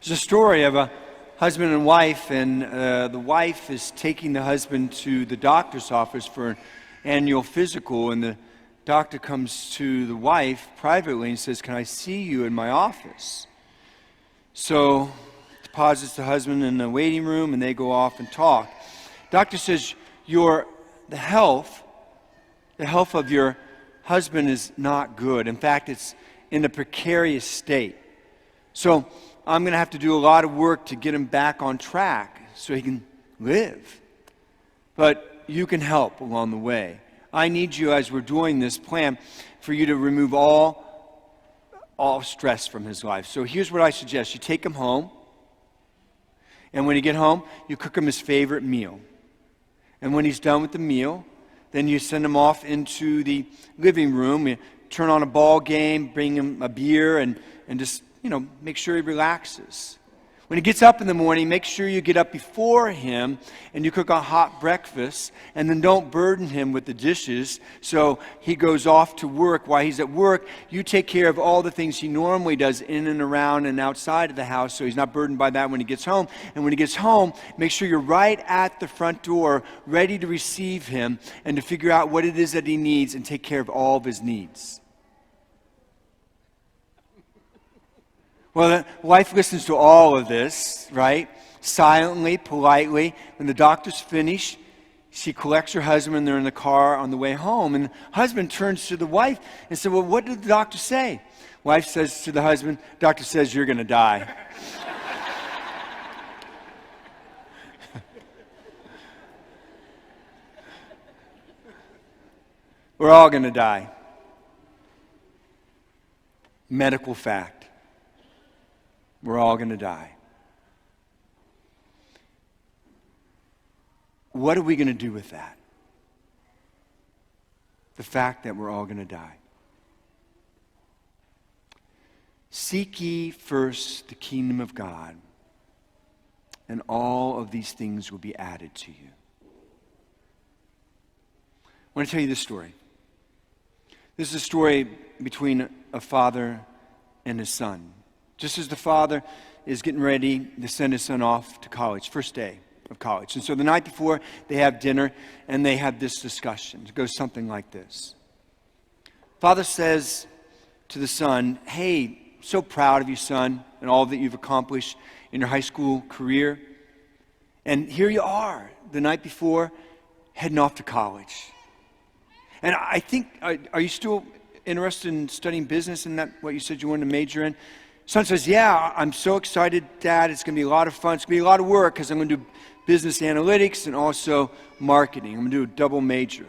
There's a story of a husband and wife, and the wife is taking the husband to the doctor's office for an annual physical, and the doctor comes to the wife privately and says, "Can I see you in my office?" So deposits the husband in the waiting room, and they go off and talk. Doctor says, the health of your husband is not good. In fact, it's in a precarious state. So I'm going to have to do a lot of work to get him back on track so he can live. But you can help along the way. I need you, as we're doing this plan, for you to remove all stress from his life. So here's what I suggest. You take him home, and when you get home, you cook him his favorite meal. And when he's done with the meal, then you send him off into the living room. You turn on a ball game, bring him a beer, and just, make sure he relaxes. When he gets up in the morning, make sure you get up before him and you cook a hot breakfast, and then don't burden him with the dishes so he goes off to work. While he's at work, you take care of all the things he normally does in and around and outside of the house so he's not burdened by that when he gets home. And when he gets home, make sure you're right at the front door ready to receive him and to figure out what it is that he needs and take care of all of his needs. Well, the wife listens to all of this, right? Silently, politely. When the doctor's finished, she collects her husband and they're in the car on the way home. And the husband turns to the wife and says, "Well, what did the doctor say?" Wife says to the husband, "Doctor says you're going to die." We're all going to die. Medical fact. We're all going to die. What are we going to do with that? The fact that we're all going to die. Seek ye first the kingdom of God, and all of these things will be added to you. I want to tell you this story. This is a story between a father and his son. Just as the father is getting ready to send his son off to college, first day of college. And so the night before, they have dinner, and they have this discussion. It goes something like this. Father says to the son, "Hey, so proud of you, son, and all that you've accomplished in your high school career. And here you are, the night before, heading off to college. And I think, are you still interested in studying business? Isn't that what you said you wanted to major in?" Son says, "Yeah, I'm so excited, Dad. It's going to be a lot of fun. It's going to be a lot of work because I'm going to do business analytics and also marketing. I'm going to do a double major."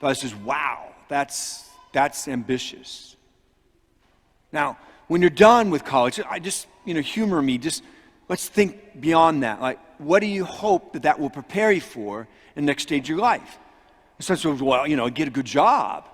Father says, "Wow, that's ambitious. Now, when you're done with college, I just, humor me. Just let's think beyond that. Like, what do you hope that will prepare you for in the next stage of your life?" The son says, "Well, get a good job.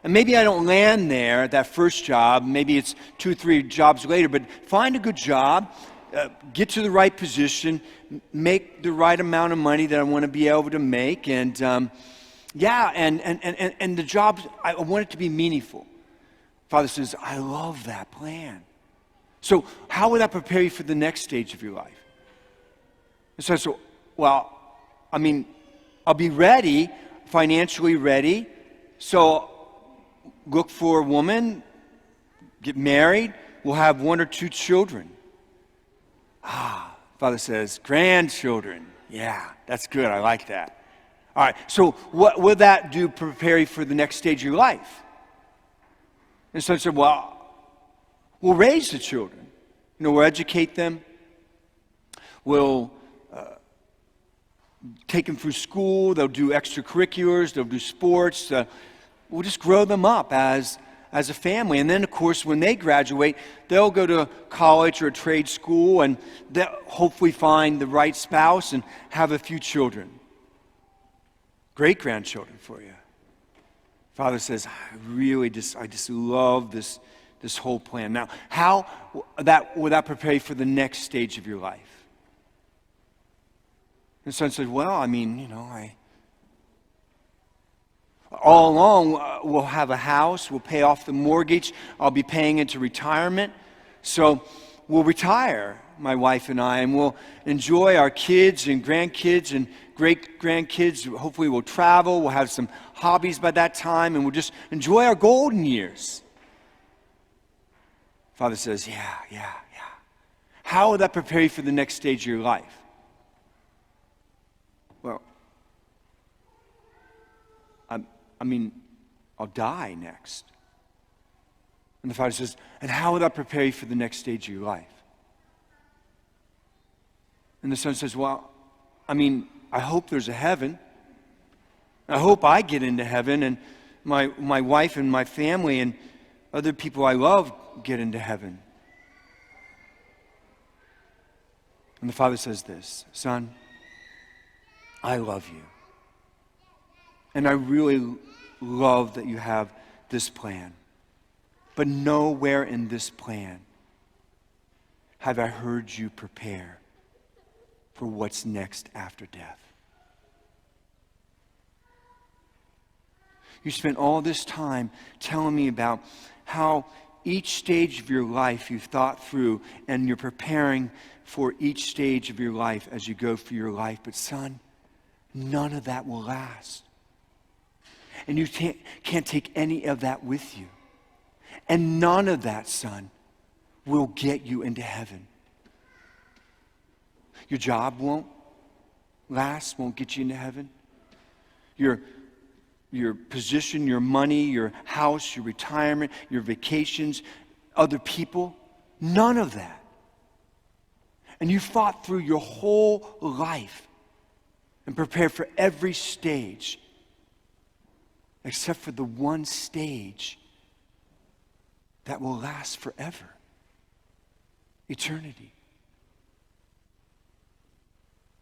And maybe I don't land there at that first job. Maybe it's 2 or 3 jobs later, but find a good job, get to the right position, make the right amount of money that I want to be able to make, and and the job, I want it to be meaningful." Father says, "I love that plan. So how would that prepare you for the next stage of your life?" And so, "Well, I'll be ready, financially ready, so look for a woman, get married, we'll have 1 or 2 children." Father says, "Grandchildren. Yeah, that's good. I like that. All right, so what will that do prepare you for the next stage of your life?" And so I said, "Well, we'll raise the children. We'll educate them. We'll take them through school. They'll do extracurriculars. They'll do sports. We'll just grow them up as a family. And then, of course, when they graduate, they'll go to college or a trade school, and they'll hopefully find the right spouse and have a few children. Great-grandchildren for you." Father says, I just love this whole plan. Now, how will that prepare you for the next stage of your life? And the son said, "Well, all along, we'll have a house, we'll pay off the mortgage, I'll be paying into retirement. So we'll retire, my wife and I, and we'll enjoy our kids and grandkids and great-grandkids. Hopefully we'll travel, we'll have some hobbies by that time, and we'll just enjoy our golden years. Father says, yeah. How will that prepare you for the next stage of your life? Well, I'll die next. And the Father says, and how will that prepare you for the next stage of your life? And the Son says, well, I hope there's a heaven. I hope I get into heaven, and my wife and my family and other people I love get into heaven. And the Father says this, son, I love you. And I really love that you have this plan. But nowhere in this plan have I heard you prepare for what's next after death. You spent all this time telling me about how each stage of your life you've thought through, and you're preparing for each stage of your life as you go through your life. But son, none of that will last. And you can't take any of that with you. And none of that, son, will get you into heaven. Your job won't last, won't get you into heaven. Your position, your money, your house, your retirement, your vacations, other people, none of that. And you fought through your whole life and prepared for every stage except for the one stage that will last forever. Eternity.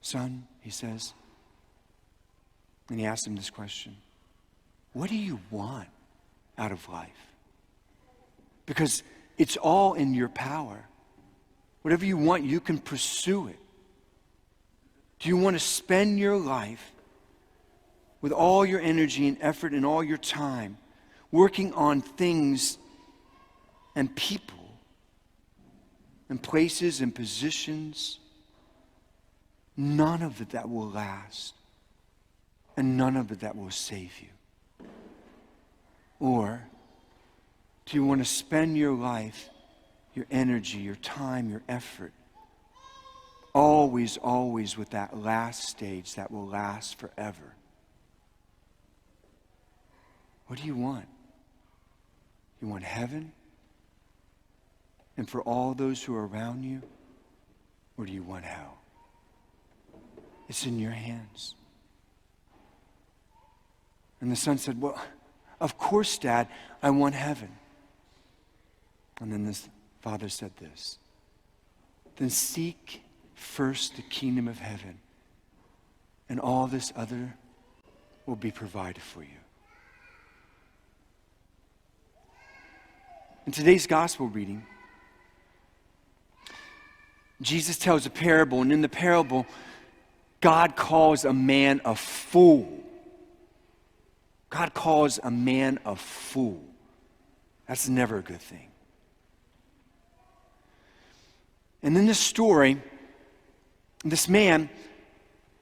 Son, he says, and he asks him this question, what do you want out of life? Because it's all in your power. Whatever you want, you can pursue it. Do you want to spend your life with all your energy and effort and all your time working on things and people and places and positions? None of it that will last, and none of it that will save you. Or do you want to spend your life, your energy, your time, your effort, always with that last stage that will last forever? What do you want? You want heaven? And for all those who are around you? Or do you want hell? It's in your hands. And the son said, well, of course, Dad, I want heaven. And then the father said this, then seek first the kingdom of heaven, and all this other will be provided for you. In today's gospel reading, Jesus tells a parable, and in the parable, God calls a man a fool. God calls a man a fool. That's never a good thing. And in this story, this man,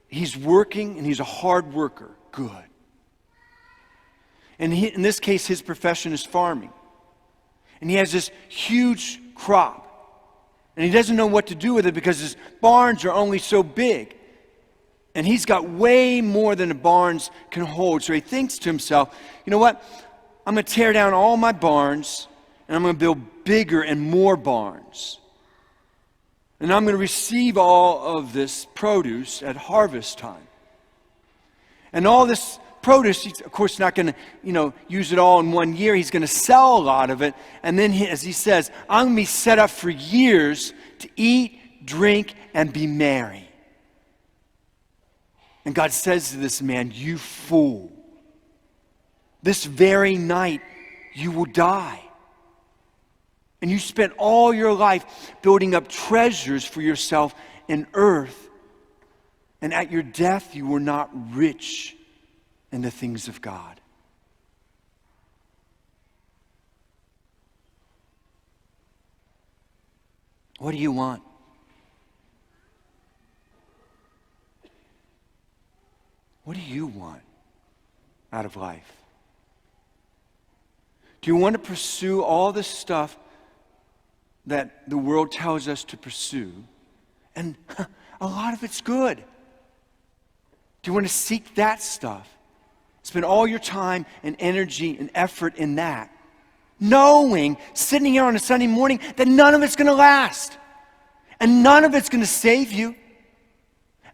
he's working and he's a hard worker. Good. And in this case, his profession is farming. And he has this huge crop. And he doesn't know what to do with it because his barns are only so big. And he's got way more than the barns can hold. So he thinks to himself, you know what? I'm going to tear down all my barns and I'm going to build bigger and more barns. And I'm going to receive all of this produce at harvest time. And all this produce, he's of course not going to, use it all in 1 year. He's going to sell a lot of it. And then, as he says, I'm going to be set up for years to eat, drink, and be merry. And God says to this man, you fool, this very night you will die. And you spent all your life building up treasures for yourself in earth. And at your death you were not rich in the things of God. What do you want? What do you want out of life? Do you want to pursue all the stuff that the world tells us to pursue? And a lot of it's good. Do you want to seek that stuff? Spend all your time and energy and effort in that, knowing, sitting here on a Sunday morning, that none of it's going to last. And none of it's going to save you.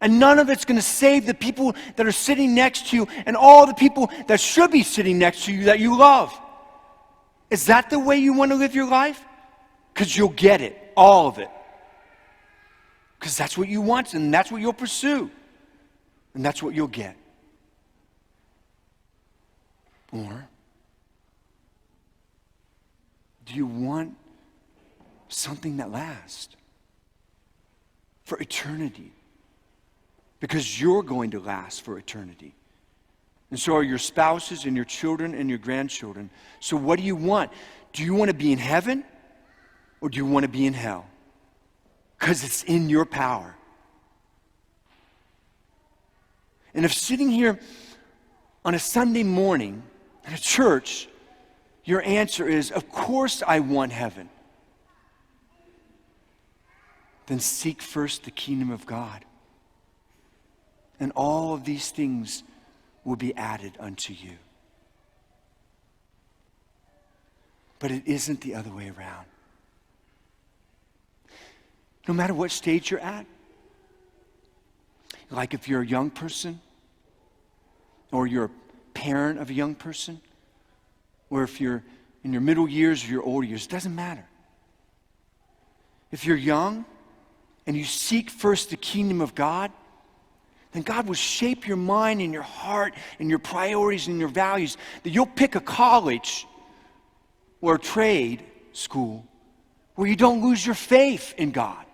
And none of it's going to save the people that are sitting next to you and all the people that should be sitting next to you that you love. Is that the way you want to live your life? Because you'll get it, all of it. Because that's what you want, and that's what you'll pursue. And that's what you'll get. Or do you want something that lasts for eternity? Because you're going to last for eternity. And so are your spouses and your children and your grandchildren. So what do you want? Do you want to be in heaven or do you want to be in hell? Because it's in your power. And if sitting here on a Sunday morning at a church, your answer is, of course I want heaven, then seek first the kingdom of God. And all of these things will be added unto you. But it isn't the other way around. No matter what stage you're at, like if you're a young person, or you're a parent of a young person, or if you're in your middle years or your older years, it doesn't matter. If you're young and you seek first the kingdom of God, then God will shape your mind and your heart and your priorities and your values, that you'll pick a college or a trade school where you don't lose your faith in God.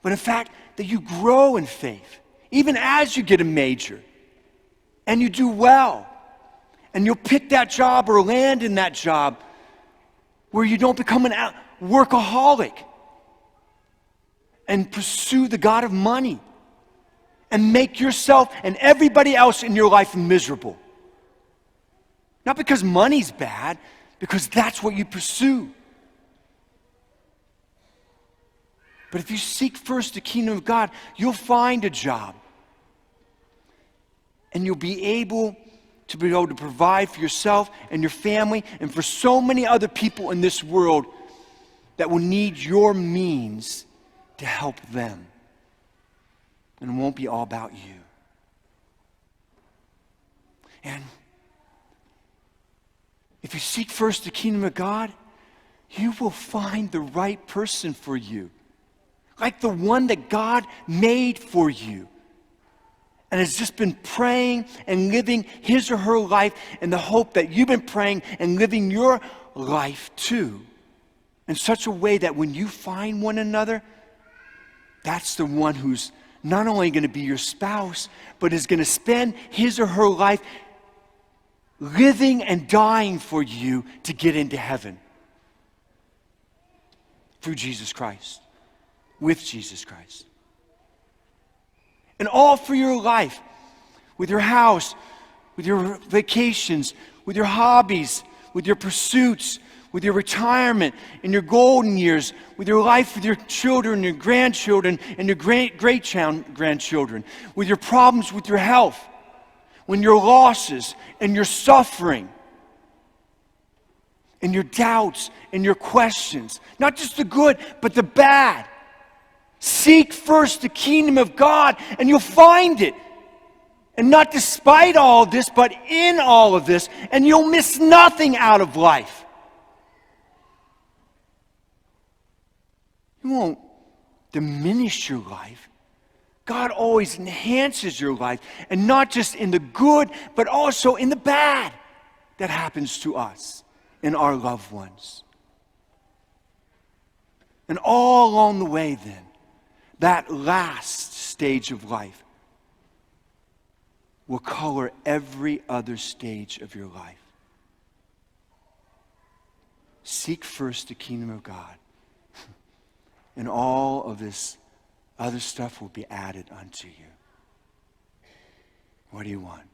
But in fact, that you grow in faith, even as you get a major, and you do well. And you'll pick that job or land in that job where you don't become an workaholic and pursue the God of money and make yourself and everybody else in your life miserable. Not because money's bad, because that's what you pursue. But if you seek first the kingdom of God, you'll find a job. And you'll be able to provide for yourself and your family and for so many other people in this world that will need your means to help them. And it won't be all about you. And if you seek first the kingdom of God, you will find the right person for you. Like the one that God made for you. And has just been praying and living his or her life in the hope that you've been praying and living your life too. In such a way that when you find one another, that's the one who's not only going to be your spouse, but is going to spend his or her life living and dying for you to get into heaven. Through Jesus Christ. With Jesus Christ. And all for your life, with your house, with your vacations, with your hobbies, with your pursuits, with your retirement, in your golden years, with your life with your children, your grandchildren, and your great-grandchildren, with your problems with your health, when your losses and your suffering, and your doubts and your questions, not just the good, but the bad. Seek first the kingdom of God and you'll find it. And not despite all of this, but in all of this, and you'll miss nothing out of life. You won't diminish your life. God always enhances your life, and not just in the good, but also in the bad that happens to us and our loved ones. And all along the way then, that last stage of life will color every other stage of your life. Seek first the kingdom of God, and all of this other stuff will be added unto you. What do you want?